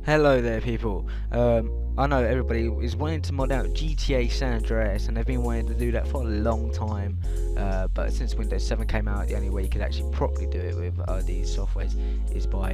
Hello there, people. I know everybody is wanting to mod out GTA Sandreas, and they've been wanting to do that for a long time. But since Windows 7 came out, the only way you could actually properly do it with these softwares is by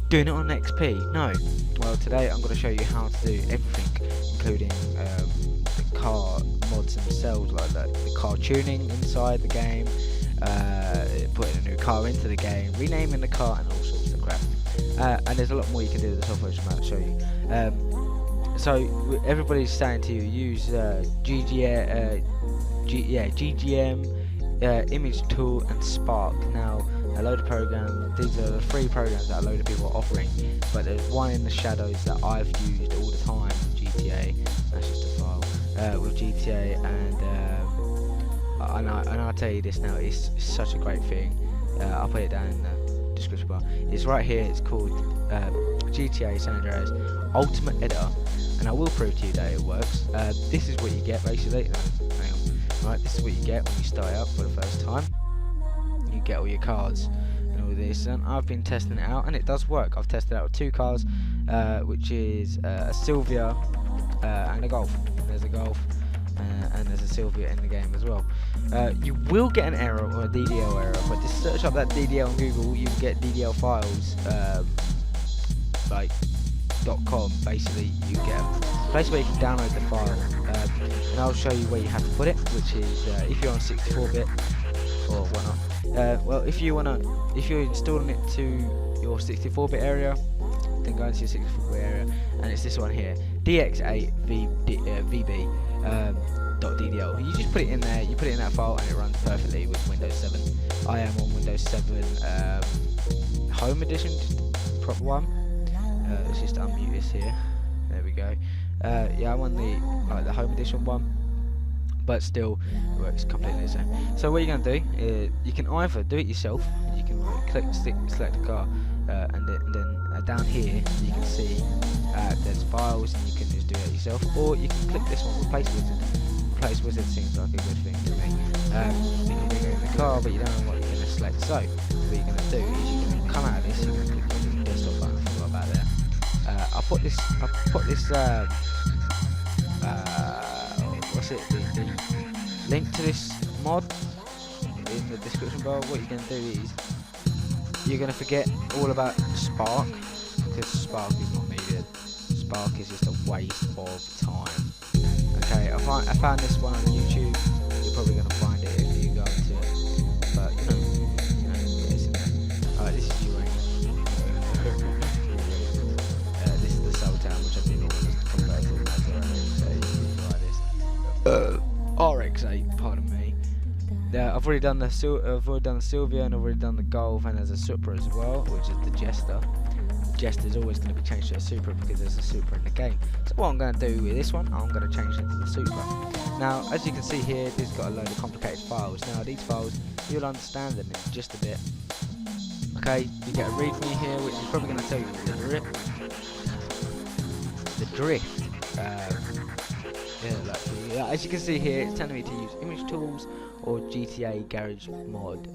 doing it on XP. No. Well, today I'm going to show you how to do everything, including the car mods themselves, like the car tuning inside the game, putting a new car into the game, renaming the car, and all sorts of crap. And there's a lot more you can do with the software, which I'm about to show you. So everybody's saying to you use GGM, Image Tool, and Spark. Now, a load of programs. These are the free programs that a load of people are offering, but there's one in the shadows that I've used all the time with GTA. That's just a file with GTA, and I'll tell you this now. It's such a great thing. I'll put it down in the description bar. It's right here. It's called GTA Sandreas Ultimate Editor, and I will prove to you that it works. This is what you get basically. No, hang on. Right, this is what you get when you start up for the first time. You get all your cards and all this, and I've been testing it out, and it does work. I've tested it out with two cars, which is a Silvia and a Golf. There's a Golf. And there's a Silvia in the game as well. You will get an error or a DDL error, but just search up that DDL on Google. You can get DDL files like .com. Basically, you get a place where you can download the file, and I'll show you where you have to put it, which is if you're on 64-bit or whatnot. Well, if you're installing it to your 64-bit area, then go into your 64-bit area, and it's this one here, DX8VB. .ddl. You just put it in there, you put it in that file, and it runs perfectly with Windows 7. I am on Windows 7 Home Edition, just the proper one. Let's just unmute this here. There we go. Yeah, I'm on the Home Edition one, but still it works completely the same. So what you're going to do is you can either do it yourself. You can select a car, and then down here you can see there's files, and you can just do it yourself, or you can click this one, Replace Wizard. Replace Wizard seems like a good thing to me. You can bring it in the car, but you don't know what you're going to select. So what you're going to do is you're going to come out of this. You're going to click on the desktop button. I forgot about that. I'll put this what's it? The link to this mod in the description bar. What you're going to do is you're going to forget all about Spark, because Spark is not needed. Spark is just a waste of time. Okay, I found this one on YouTube. You're probably going to find it if you go into it, but you know, it's in there. Alright, this is Uranium. This is the Sultan, which I've been always converted as RX8. Pardon me. I've already done the Silvia, and I've already done the Golf, and there's a Supra as well, which is the Jester. Jester is always going to be changed to a Supra because there's a Supra in the game. So what I'm going to do with this one, I'm going to change it to the Supra. Now, as you can see here, this has got a load of complicated files. Now, these files, you'll understand them in just a bit. Okay, you get a README here, which is probably going to tell you the drift. Yeah, as you can see here, it's telling me to use Image Tools or GTA Garage Mod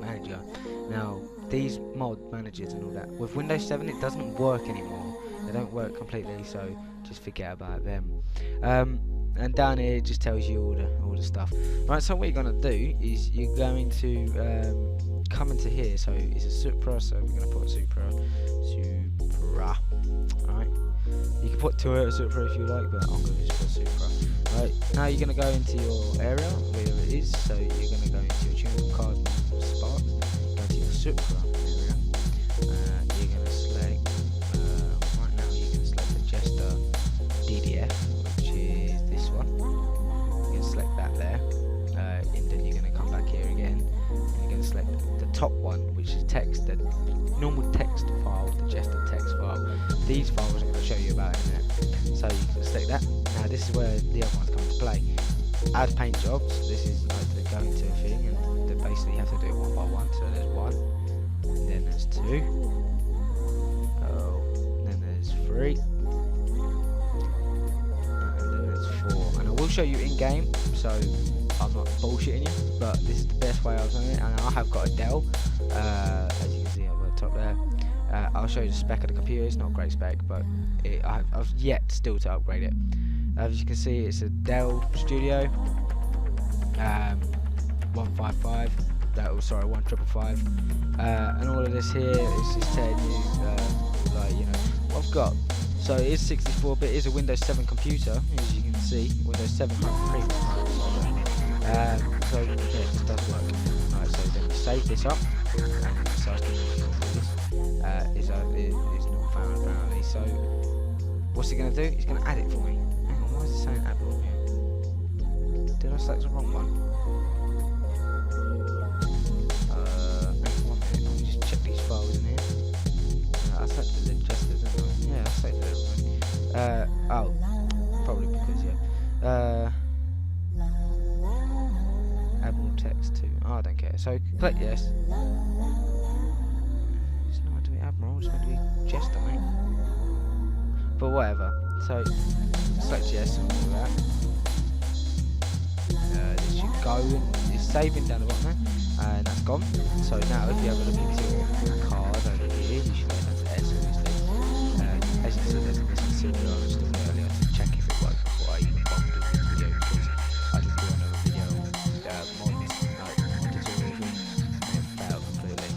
Manager. Now, these mod managers and all that, with Windows 7 it doesn't work anymore. They don't work completely, so just forget about them. And down here it just tells you all the stuff. Right, so what you're going to do is you're going to come into here. So it's a Supra, so we're going to put Supra. Alright, you can put Toyota Supra if you like, but I'm going to just put Supra. Right, now you're going to go into your area where it is. So you're going to go into your Tuneable cars and Sparks, go to your Supra area. You're going to select right now you can select the Jester DDF, which is this one. You can select that there, and then you're going to come back here again, and you're going to select the top one, which is text, the normal text file, the Jester text file. These files I'm going to show you about in a minute. So you can select that. Now this is where the other ones come into play. Add paint jobs. This is like the go-to thing, and they basically you have to do it one by one. So there's one, and then there's two, and then there's three, and then there's four. And I will show you in game, so I'm not bullshitting you, but this is the best way I've done it. And I have got a Dell, as you can see up at the top there. I'll show you the spec of the computer. It's not a great spec, but I've yet still to upgrade it. As you can see, it's a Dell Studio 155. Oh, sorry, 1555. And all of this here is just telling you, like, you know, what I've got. So it is 64-bit. It is a Windows 7 computer, as you can see. Windows 7 premium. So yeah, this does work. Alright, so then we save this up, and so I can do this. It's not found apparently. So what's he gonna do? He's gonna add it for me. Hang on, why is it saying add wrong here? Did I select the wrong one? Hang on 1 minute. Let me just check these files in here. I selected the adjusters, didn't I? Yeah, I selected it. Oh, probably because add more text too. Oh, I don't care. So click yes. It's not meant to be Admiral, it's meant to be Jester, mate. But whatever. So select yes and all that. This should go. It's saving down the bottom there, and that's gone. So now if you have a look into your card over here, you should go down to S obviously. As you can see, there's a missing Supra I installed earlier to check if it works before I even bother doing this video, because I did do another video on mods, like modded or anything, and it failed completely.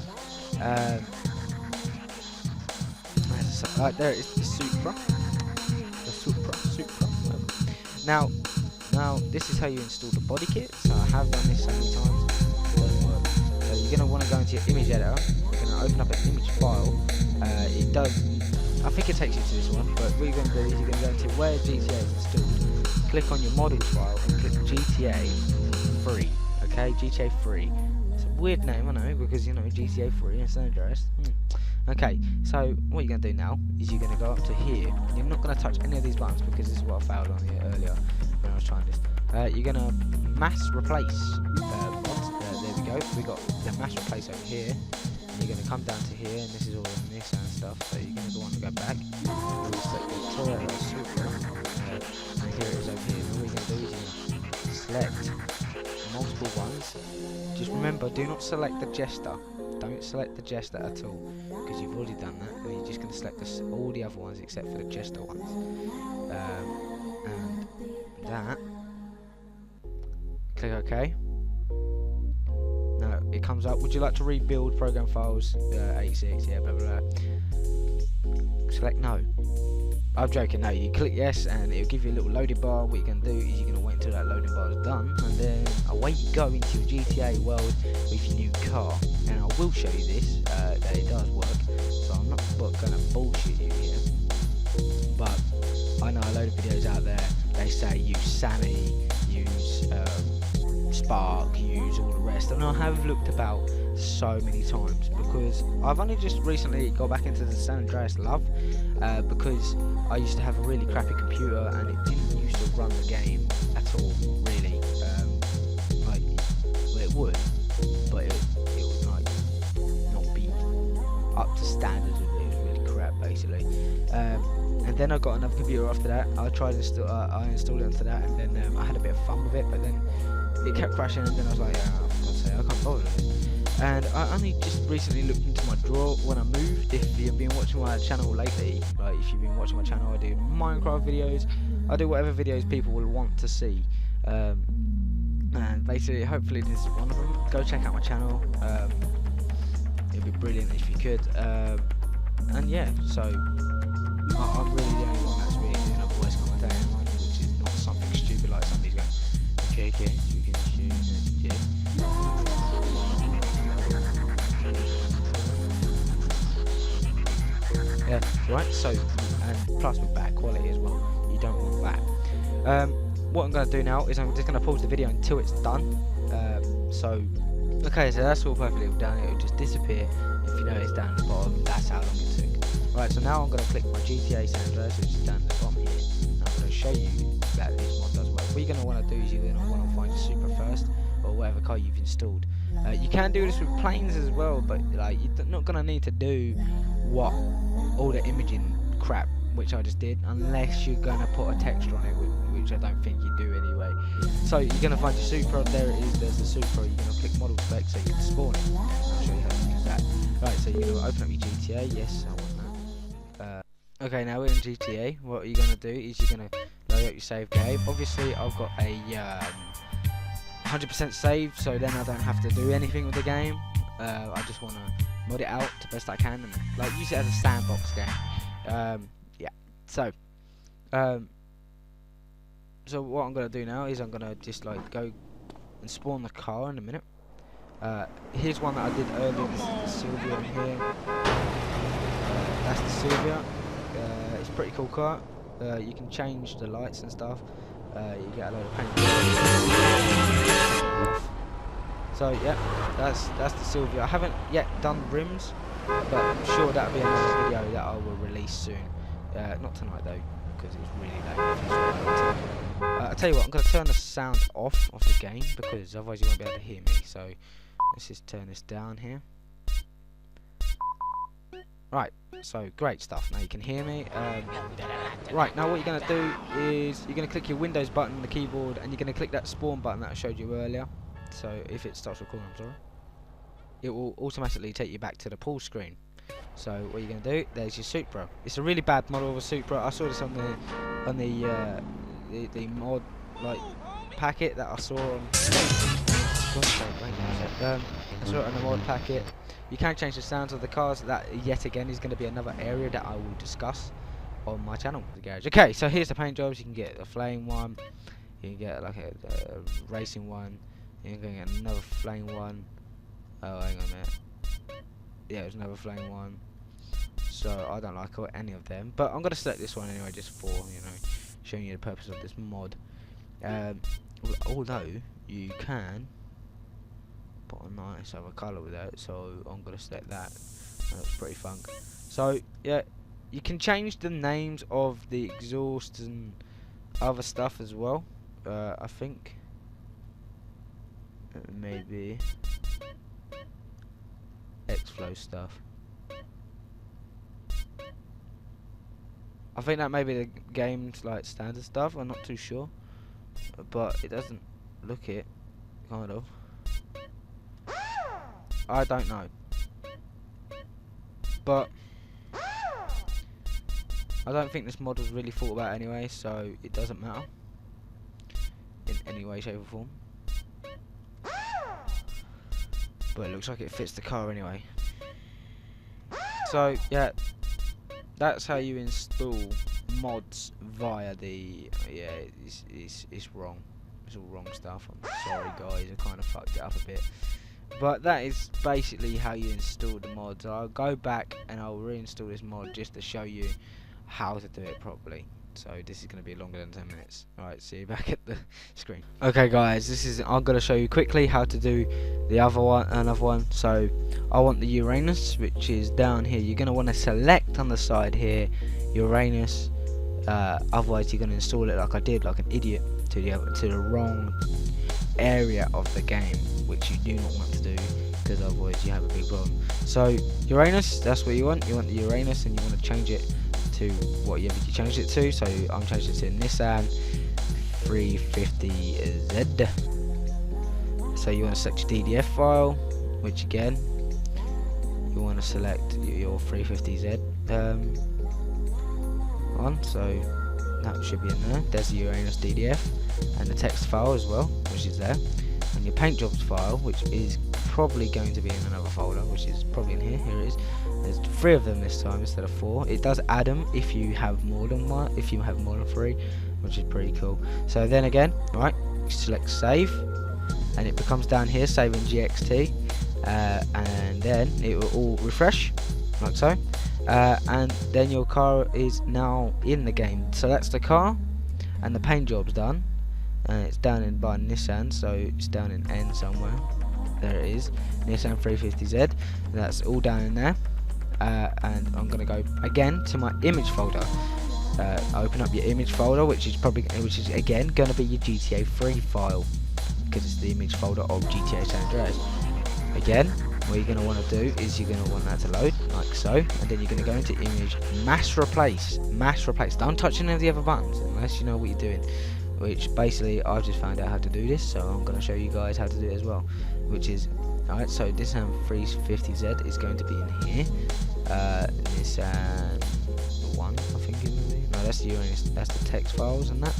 There it is, the Supra. The Supra. Now this is how you install the body kit. So I have done this so many times. It doesn't work. So you're going to want to go into your image editor. You're going to open up an image file. It does. I think it takes you to this one, but what you're going to do is you're going to go into where GTA is installed. Click on your models file and click GTA 3. Okay, GTA 3. It's a weird name, I know, because you know GTA 3 and San Andreas. Okay, so what you're going to do now is you're going to go up to here. You're not going to touch any of these buttons because this is what I failed on here earlier when I was trying this. You're going to mass replace mods. There we go. We got the mass replace over here. And you're going to come down to here, and this is all in this and stuff. So you're going to go on and go back. We'll select the Tuneable Supra. And here it is over here. And all you're going to do is you're going to select multiple ones. Just remember, do not select the Jester. Don't select the Jester at all, because you've already done that. And you're just going to select all the other ones except for the Jester ones. And that. Click OK. Now it comes up. Would you like to rebuild program files? 86, yeah, blah blah blah. Select no. I'm joking. No, you click yes, and it'll give you a little loading bar. What you're going to do is you're going to wait until that loading bar is done, and then away you go into your GTA world with your new car. And I will show you this that it does work. So I'm not going to bullshit you here, but I know a load of videos out there. They say use Sammy, use Spark, use all the rest, and I have looked about so many times because I've only just recently got back into the San Andreas love because I used to have a really crappy computer and it didn't used to run the game at all, really. Like, well, it would, but it would like not be up to standards of it. It was really crap, basically. And then I got another computer after that. I installed it onto that, and then I had a bit of fun with it, but then it kept crashing, and then I was like, oh, for God's sake, I can't bother with it. And I only just recently looked into my drawer when I moved. If you've been watching my channel lately, like if you've been watching my channel, I do Minecraft videos, I do whatever videos people will want to see. And basically, hopefully this is one of them. Go check out my channel. It'd be brilliant if you could. And yeah, so I'm really the only one that's really doing a voice commentating one, which is not something stupid like somebody's going, okay, you can shoot, yeah. Yeah, right, so, and plus with back quality as well, you don't want that. What I'm going to do now is I'm just going to pause the video until it's done. Okay, so that's all perfectly done. It'll just disappear if you notice down at the bottom. That's how long it took. Right, so now I'm going to click my Gta Sandreas, which is down at the bottom here. And I'm going to show you that this mod does work. What you're going to want to do is you're going to want to find your Supra first, or whatever car you've installed. You can do this with planes as well, but like you're not going to need to do what all the imaging crap which I just did, unless you're going to put a texture on it, which I don't think you do anyway. So you're going to find your Supra. There it is. There's the Supra. You're going to click model spec so you can spawn it. I'll show you how to do that. Right, so you're going to open up your GTA. GTA. Yes, I want that. Okay, now we're in GTA. What you're gonna do is you're gonna load up your save game. Obviously, I've got a 100% save, so then I don't have to do anything with the game. I just want to mod it out the best I can and like use it as a sandbox game. Yeah. So what I'm gonna do now is I'm gonna just like go and spawn the car in a minute. Here's one that I did earlier. This is the Sylvia in here. That's the Sylvia. It's a pretty cool car. You can change the lights and stuff. You get a load of paint. So yeah, that's the Sylvia. I haven't yet done rims, but I'm sure that'll be another video that I will release soon. Not tonight though, because it's really late. I'll tell you what, I'm going to turn the sound off of the game because otherwise you won't be able to hear me. So let's just turn this down here. Right, so great stuff. Now you can hear me. Right, now what you're going to do is you're going to click your Windows button on the keyboard and you're going to click that spawn button that I showed you earlier. So if it starts recording, I'm sorry, it will automatically take you back to the pull screen. So what you're going to do, there's your Supra. It's a really bad model of a Supra. I saw this on the mod like packet that I saw on. I saw it on the mod packet. You can change the sounds of the cars. That yet again is going to be another area that I will discuss on my channel, the garage. Okay, so here's the paint jobs. You can get a flame one, you can get like a racing one, you can get another flame one. Oh, hang on a minute. Yeah, there's another flame one. So I don't like any of them, but I'm going to select this one anyway, just for showing you the purpose of this mod. Although you can put a nice other colour with that, so I'm going to select that. That looks pretty funk. So yeah, you can change the names of the exhaust and other stuff as well. I think maybe X-Flow stuff. I think that may be the game's like standard stuff. I'm not too sure, but it doesn't look it, kind of. I don't know, but I don't think this mod was really thought about anyway, so it doesn't matter in any way, shape or form. But it looks like it fits the car anyway. So yeah, that's how you install mods via the it's wrong. It's all wrong stuff. I'm sorry guys, I kind of fucked it up a bit. But that is basically how you install the mods. I'll go back and I'll reinstall this mod just to show you how to do it properly. So this is going to be longer than 10 minutes. Alright, see you back at the screen. Okay guys, I'm going to show you quickly how to do the another one. So I want the Uranus, which is down here. You're going to want to select on the side here Uranus. Otherwise you're going to install it like I did, like an idiot, to the wrong area of the game, which you do not want to do, because otherwise you have a big problem. So Uranus, that's what you want. You want the Uranus, and you want to change it to whatever you change it to. So I'm changing it to Nissan 350Z. So you want to select your DDF file, which again you want to select your 350Z one. So that should be in there. There's the Uranus DDF and the text file as well, which is there, and your paint jobs file, which is probably going to be in another folder, which is probably in here. Here it is. There's 3 of them this time instead of 4. It does add them if you have more than one, if you have more than 3, which is pretty cool. So then again, right, select save, and it becomes down here, save in GXT, and then it will all refresh like so, and then your car is now in the game. So that's the car, and the paint job's done. It's down in by Nissan, so it's down in N somewhere. There it is, Nissan 350Z. That's all down in there. And I'm gonna go again to my image folder. Open up your image folder, which is again gonna be your GTA 3 file, because it's the image folder of Gta Sandreas. Again, what you're gonna want to do is you're gonna want that to load like so, and then you're gonna go into image, mass replace. Don't touch any of the other buttons unless you know what you're doing. Which basically I've just found out how to do this, so I'm going to show you guys how to do it as well. Which is, alright, so this Nissan 350Z is going to be in here. It's one, I think it is. No, that's that's the text files and that.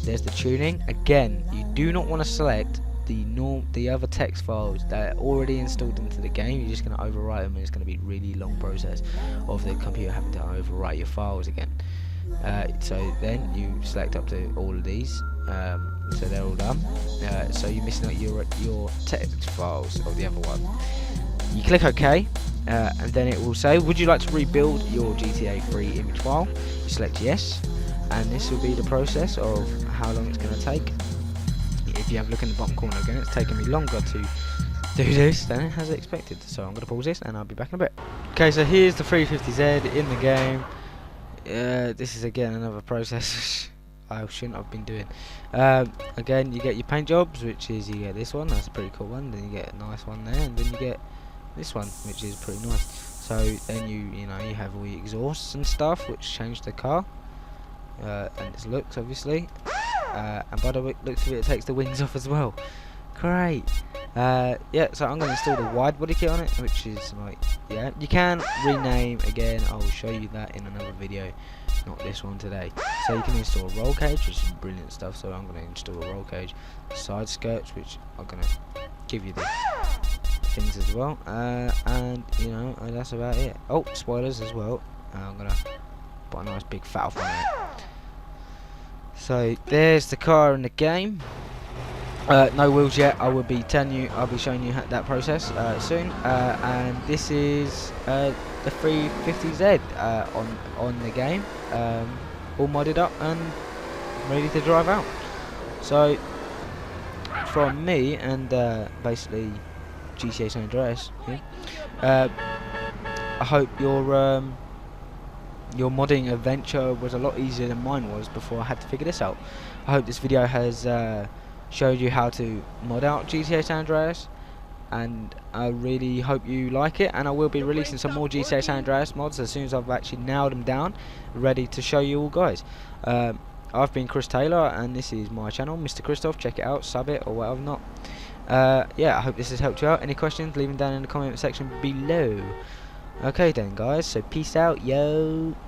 There's the tuning. Again, you do not want to select the other text files that are already installed into the game. You're just going to overwrite them, and it's going to be a really long process of the computer having to overwrite your files again. So then you select up to all of these, so they're all done. So you're missing out your text files of the other one. You click OK, and then it will say, would you like to rebuild your GTA 3 image file? You select yes, and this will be the process of how long it's going to take. If you have a look in the bottom corner again, it's taken me longer to do this than it has expected. So I'm going to pause this and I'll be back in a bit. Okay, so here's the 350Z in the game. This is again another process I shouldn't have been doing. Again, you get your paint jobs, which is you get this one, that's a pretty cool one. Then you get a nice one there, and then you get this one, which is pretty nice. So then you have all your exhausts and stuff, which change the car and its looks, obviously. And by the looks of it, it takes the wings off as well. Great. Yeah, so I'm going to install the wide body kit on it, which is like, yeah, you can rename again. I will show you that in another video, not this one today. So you can install a roll cage, which is brilliant stuff. So I'm going to install a roll cage, side skirts, which are going to give you the things as well, and that's about it. Oh, spoilers as well. I'm going to put a nice big fat off on it. So there's the car in the game. No wheels yet. I'll be showing you that process soon. And this is the 350Z on the game, all modded up and ready to drive out. So from me and basically Gta Sandreas, I hope your modding adventure was a lot easier than mine was before I had to figure this out. I hope this video has showed you how to mod out Gta Sandreas, and I really hope you like it. And I will be releasing some more Gta Sandreas mods as soon as I've actually nailed them down, ready to show you all guys. I've been Chris Taylor, and this is my channel, Mr. Christoph. Check it out, sub it or whatever not. Yeah, I hope this has helped you out. Any questions, leave them down in the comment section below. Okay then guys, so peace out, yo.